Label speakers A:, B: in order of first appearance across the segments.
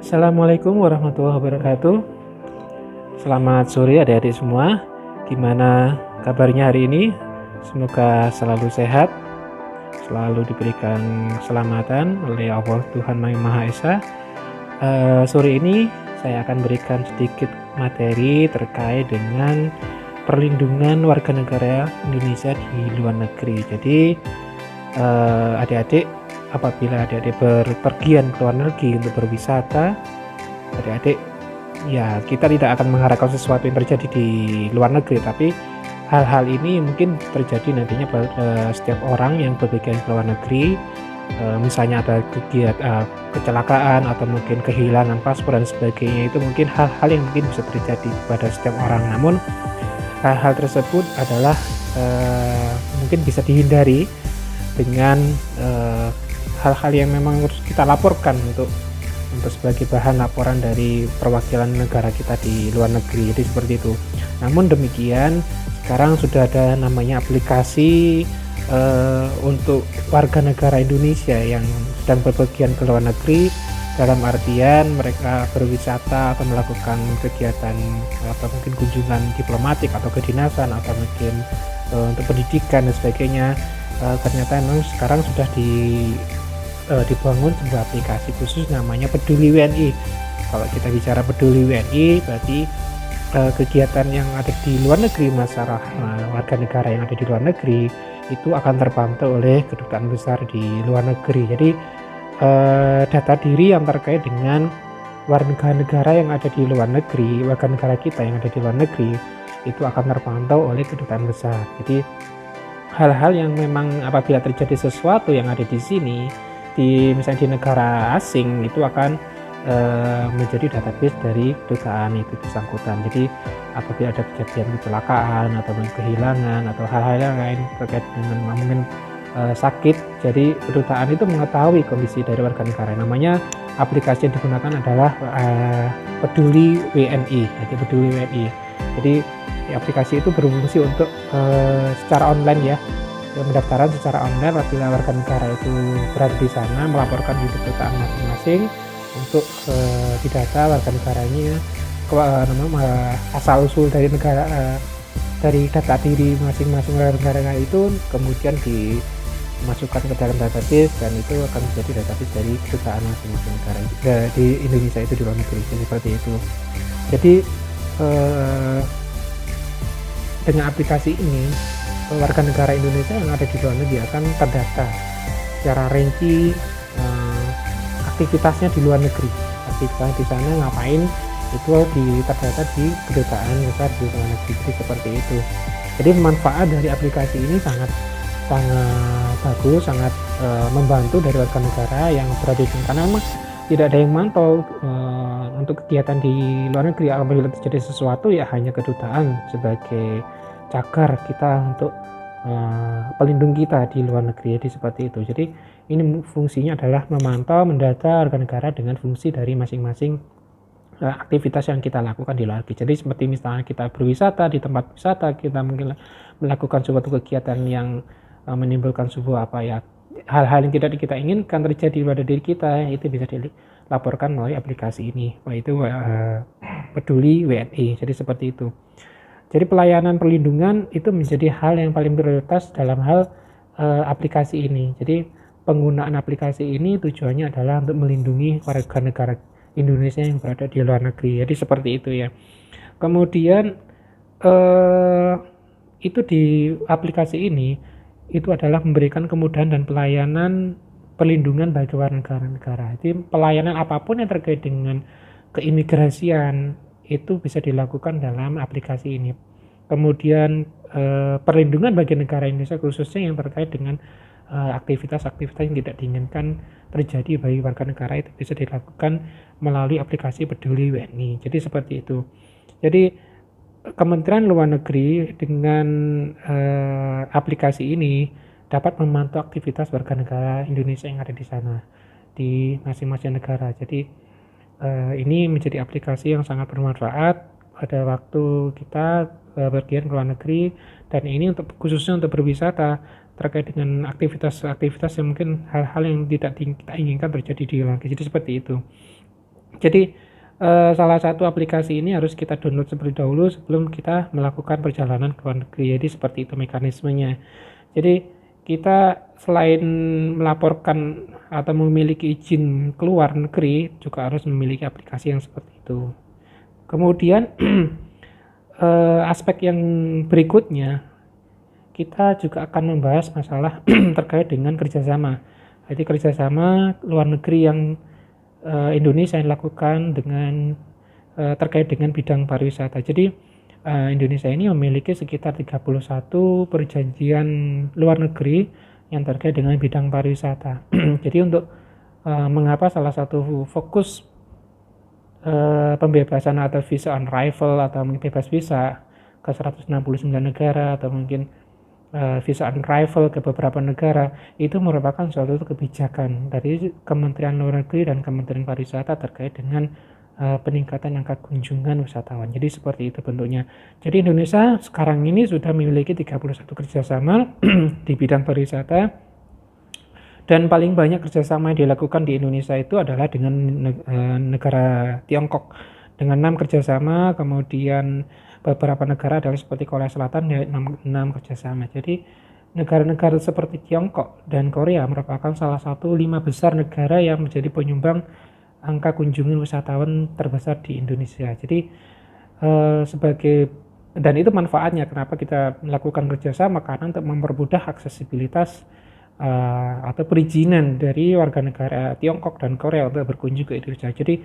A: Assalamualaikum warahmatullahi wabarakatuh. Selamat sore adik-adik semua. Gimana kabarnya hari ini? Semoga selalu sehat, selalu diberikan keselamatan oleh Allah Tuhan Yang Maha Esa. Sore ini saya akan berikan sedikit materi terkait dengan perlindungan warga negara Indonesia di luar negeri. Jadi adik-adik, apabila adik-adik berpergian ke luar negeri untuk berwisata, adik-adik ya kita tidak akan mengharapkan sesuatu yang terjadi di luar negeri, tapi hal-hal ini mungkin terjadi nantinya pada setiap orang yang berpergian ke luar negeri. Misalnya ada kecelakaan atau mungkin kehilangan paspor dan sebagainya, itu mungkin hal-hal yang mungkin bisa terjadi pada setiap orang. Namun hal-hal tersebut adalah mungkin bisa dihindari dengan hal-hal yang memang harus kita laporkan untuk sebagai bahan laporan dari perwakilan negara kita di luar negeri. Jadi seperti itu. Namun demikian, sekarang sudah ada namanya aplikasi untuk warga negara Indonesia yang sedang berpergian ke luar negeri, dalam artian mereka berwisata atau melakukan kegiatan atau mungkin kunjungan diplomatik atau kedinasan atau mungkin untuk pendidikan dan sebagainya. Ternyata memang sekarang sudah dibangun sebuah aplikasi khusus namanya Peduli WNI. Kalau kita bicara Peduli WNI, berarti kegiatan yang ada di luar negeri, masalah warga negara yang ada di luar negeri itu akan terpantau oleh kedutaan besar di luar negeri. Jadi data diri yang terkait dengan warga negara yang ada di luar negeri, warga negara kita yang ada di luar negeri, itu akan terpantau oleh kedutaan besar. Jadi hal-hal yang memang apabila terjadi sesuatu yang ada di sini, misalnya di negara asing, itu akan menjadi database dari kedutaan itu bersangkutan. Jadi apabila ada kejadian kecelakaan atau kehilangan atau hal-hal yang lain terkait dengan mungkin sakit, jadi kedutaan itu mengetahui kondisi dari warga negara. Namanya aplikasi yang digunakan adalah Peduli WNI. Jadi Peduli WNI. Jadi aplikasi itu berfungsi untuk secara online ya, pendaftaran secara online apabila warga negara itu berada di sana, melaporkan di kedutaan masing-masing untuk didata warga negaranya, asal usul dari negara, dari data diri masing-masing warga negara itu kemudian dimasukkan ke dalam database, dan itu akan menjadi database dari kedutaan masing-masing negara di Indonesia itu di luar negeri. Jadi seperti itu. Jadi dengan aplikasi ini, warga negara Indonesia yang ada di luar negeri akan terdata secara rinci aktivitasnya di luar negeri. Aktivitas di sana ngapain, itu terdata di kedutaan besar di luar negeri. Jadi seperti itu. Jadi manfaat dari aplikasi ini sangat bagus, sangat membantu dari warga negara yang berada di sana, karena memang tidak ada yang mantau untuk kegiatan di luar negeri. Apabila terjadi sesuatu, ya hanya kedutaan sebagai cagar kita untuk pelindung kita di luar negeri. Jadi seperti itu. Jadi ini fungsinya adalah memantau, mendata warga negara dengan fungsi dari masing-masing aktivitas yang kita lakukan di luar negeri. Jadi seperti misalnya kita berwisata di tempat wisata, kita mungkin melakukan suatu kegiatan yang menimbulkan sebuah hal-hal yang tidak kita inginkan terjadi pada diri kita, itu bisa dilaporkan melalui aplikasi ini, yaitu Peduli WNI. Jadi seperti itu. Jadi pelayanan perlindungan itu menjadi hal yang paling prioritas dalam hal aplikasi ini. Jadi penggunaan aplikasi ini tujuannya adalah untuk melindungi warga negara Indonesia yang berada di luar negeri. Jadi seperti itu ya. Kemudian itu di aplikasi ini itu adalah memberikan kemudahan dan pelayanan perlindungan bagi warga negara. Jadi pelayanan apapun yang terkait dengan keimigrasian itu bisa dilakukan dalam aplikasi ini. Kemudian perlindungan bagi negara Indonesia khususnya yang terkait dengan aktivitas-aktivitas yang tidak diinginkan terjadi bagi warga negara, itu bisa dilakukan melalui aplikasi Peduli WNI. Jadi seperti itu. Jadi Kementerian Luar Negeri dengan aplikasi ini dapat memantau aktivitas warga negara Indonesia yang ada di sana, di masing-masing negara. Jadi ini menjadi aplikasi yang sangat bermanfaat pada waktu kita bepergian ke luar negeri, dan ini untuk khususnya untuk berwisata terkait dengan aktivitas-aktivitas yang mungkin hal-hal yang tidak kita inginkan terjadi di luar negeri. Jadi seperti itu. Jadi salah satu aplikasi ini harus kita download terlebih dahulu sebelum kita melakukan perjalanan ke luar negeri. Jadi seperti itu mekanismenya. Jadi kita selain melaporkan atau memiliki izin keluar negeri juga harus memiliki aplikasi yang seperti itu. Kemudian aspek yang berikutnya kita juga akan membahas masalah terkait dengan kerjasama. Jadi kerjasama luar negeri yang Indonesia yang lakukan dengan terkait dengan bidang pariwisata. Jadi Indonesia ini memiliki sekitar 31 perjanjian luar negeri yang terkait dengan bidang pariwisata. Jadi untuk mengapa salah satu fokus pembebasan atau visa on arrival atau bebas visa ke 169 negara atau mungkin visa on arrival ke beberapa negara itu merupakan suatu kebijakan dari Kementerian Luar Negeri dan Kementerian Pariwisata terkait dengan peningkatan angka kunjungan wisatawan. Jadi seperti itu bentuknya. Jadi Indonesia sekarang ini sudah memiliki 31 kerjasama di bidang pariwisata, dan paling banyak kerjasama yang dilakukan di Indonesia itu adalah dengan negara Tiongkok dengan 6 kerjasama, kemudian beberapa negara adalah seperti Korea Selatan ya 6 kerjasama. Jadi negara-negara seperti Tiongkok dan Korea merupakan salah satu 5 besar negara yang menjadi penyumbang angka kunjungan wisatawan terbesar di Indonesia. Jadi dan itu manfaatnya kenapa kita melakukan kerjasama, karena untuk mempermudah aksesibilitas atau perizinan dari warga negara Tiongkok dan Korea untuk berkunjung ke Indonesia. Jadi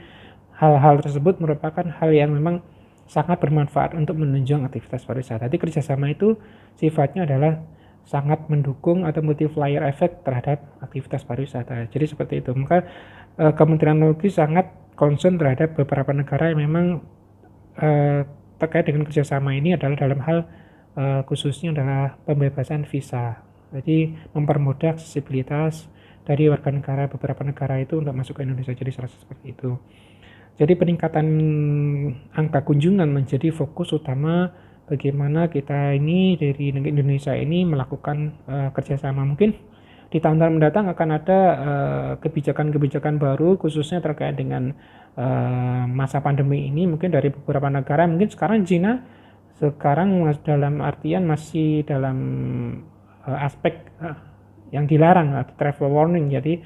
A: hal-hal tersebut merupakan hal yang memang sangat bermanfaat untuk menunjang aktivitas pariwisata. Jadi kerjasama itu sifatnya adalah sangat mendukung atau multiplier effect terhadap aktivitas pariwisata. Jadi seperti itu. Maka Kementerian Luar Negeri sangat concern terhadap beberapa negara yang memang terkait dengan kerjasama ini adalah dalam hal khususnya adalah pembebasan visa. Jadi mempermudah aksesibilitas dari warga negara beberapa negara itu untuk masuk ke Indonesia. Jadi salah satu seperti itu. Jadi peningkatan angka kunjungan menjadi fokus utama bagaimana kita ini dari Indonesia ini melakukan kerjasama. Mungkin di tahun-tahun mendatang akan ada kebijakan-kebijakan baru khususnya terkait dengan masa pandemi ini. Mungkin dari beberapa negara, mungkin sekarang China sekarang dalam artian masih dalam aspek yang dilarang atau travel warning. Jadi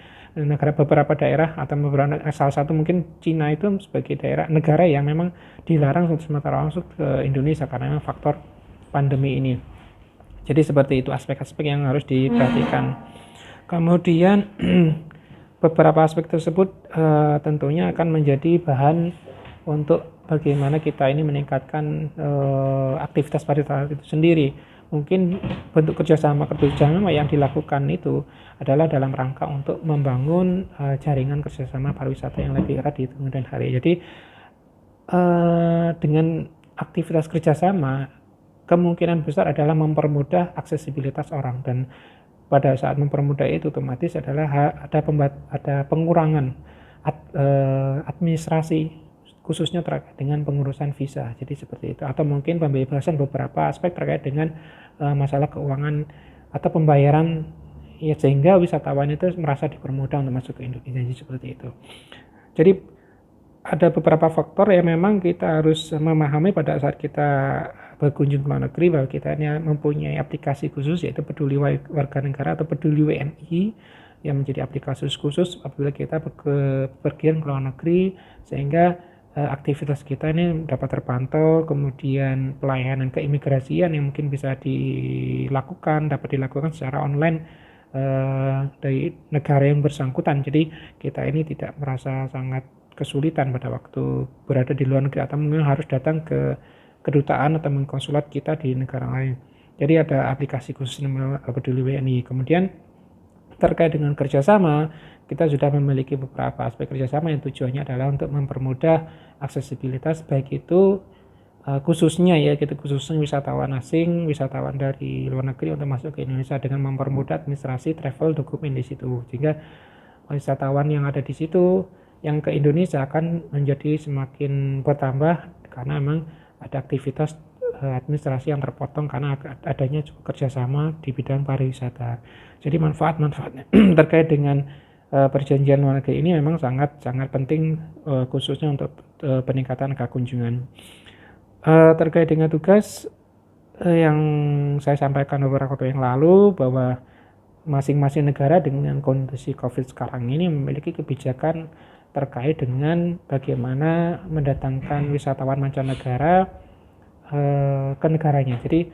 A: beberapa daerah atau salah satu mungkin Cina itu sebagai negara yang memang dilarang sementara masuk ke Indonesia karena memang faktor pandemi ini. Jadi seperti itu aspek-aspek yang harus diperhatikan. Kemudian beberapa aspek tersebut tentunya akan menjadi bahan untuk bagaimana kita ini meningkatkan aktivitas pariwisata itu sendiri. Mungkin bentuk kerjasama yang dilakukan itu adalah dalam rangka untuk membangun jaringan kerjasama pariwisata yang lebih erat di kemudian hari. Jadi dengan aktivitas kerjasama kemungkinan besar adalah mempermudah aksesibilitas orang, dan pada saat mempermudah itu otomatis adalah ada pengurangan administrasi khususnya terkait dengan pengurusan visa. Jadi seperti itu, atau mungkin pembebasan beberapa aspek terkait dengan masalah keuangan atau pembayaran ya, sehingga wisatawan itu merasa dipermudah untuk masuk ke Indonesia. Jadi seperti itu. Jadi ada beberapa faktor yang memang kita harus memahami pada saat kita berkunjung ke luar negeri, bahwa kita ini mempunyai aplikasi khusus yaitu Peduli Warga Negara atau Peduli WNI yang menjadi aplikasi khusus apabila kita bepergian ke luar negeri, sehingga aktivitas kita ini dapat terpantau, kemudian pelayanan keimigrasian yang mungkin bisa dapat dilakukan secara online dari negara yang bersangkutan. Jadi kita ini tidak merasa sangat kesulitan pada waktu berada di luar negeri atau mungkin harus datang ke kedutaan atau konsulat kita di negara lain. Jadi ada aplikasi khusus namanya Peduli WNI. Kemudian terkait dengan kerjasama, kita sudah memiliki beberapa aspek kerjasama yang tujuannya adalah untuk mempermudah aksesibilitas, baik itu khususnya wisatawan asing, wisatawan dari luar negeri untuk masuk ke Indonesia dengan mempermudah administrasi travel dokumen di situ, sehingga wisatawan yang ada di situ yang ke Indonesia akan menjadi semakin bertambah karena memang ada aktivitas administrasi yang terpotong karena adanya juga kerjasama di bidang pariwisata. Jadi manfaat-manfaatnya terkait dengan perjanjian luar negeri ini memang sangat penting, khususnya untuk peningkatan angka kunjungan. Terkait dengan tugas yang saya sampaikan beberapa waktu yang lalu, bahwa masing-masing negara dengan kondisi COVID sekarang ini memiliki kebijakan terkait dengan bagaimana mendatangkan wisatawan mancanegara ke negaranya. Jadi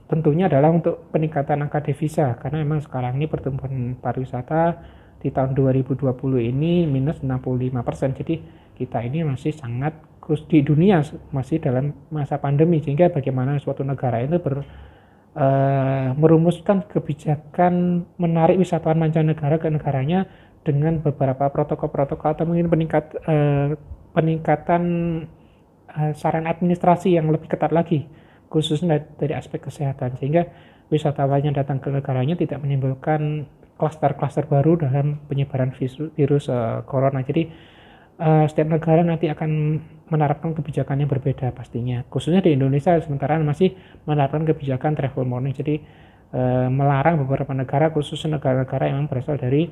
A: tentunya adalah untuk peningkatan angka devisa, karena memang sekarang ini pertumbuhan pariwisata di tahun 2020 ini minus 65%. Jadi kita ini masih sangat di dunia masih dalam masa pandemi, sehingga bagaimana suatu negara itu merumuskan kebijakan menarik wisatawan mancanegara ke negaranya dengan beberapa protokol-protokol atau mungkin peningkatan saran administrasi yang lebih ketat lagi, khususnya dari aspek kesehatan, sehingga wisatawan yang datang ke negaranya tidak menimbulkan klaster-klaster baru dalam penyebaran virus corona. Jadi setiap negara nanti akan menerapkan kebijakan yang berbeda pastinya, khususnya di Indonesia sementara masih menerapkan kebijakan travel warning. Jadi melarang beberapa negara, khususnya negara-negara yang berasal dari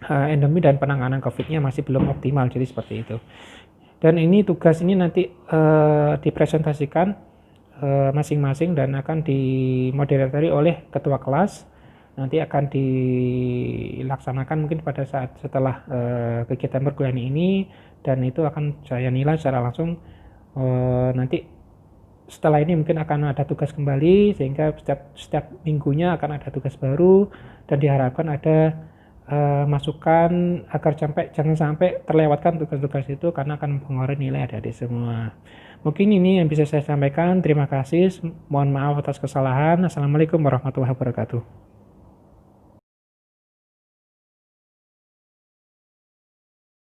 A: endemi dan penanganan COVID-nya masih belum optimal. Jadi seperti itu. Dan ini tugas ini nanti dipresentasikan masing-masing dan akan dimoderatori oleh ketua kelas. Nanti akan dilaksanakan mungkin pada saat setelah kegiatan perkuliahan ini, dan itu akan saya nilai secara langsung. Nanti setelah ini mungkin akan ada tugas kembali, sehingga setiap minggunya akan ada tugas baru, dan diharapkan ada masukan agar jangan sampai terlewatkan tugas-tugas itu, karena akan mempengaruhi nilai adik-adik semua. Mungkin ini yang bisa saya sampaikan. Terima kasih. Mohon maaf atas kesalahan. Assalamualaikum warahmatullahi wabarakatuh.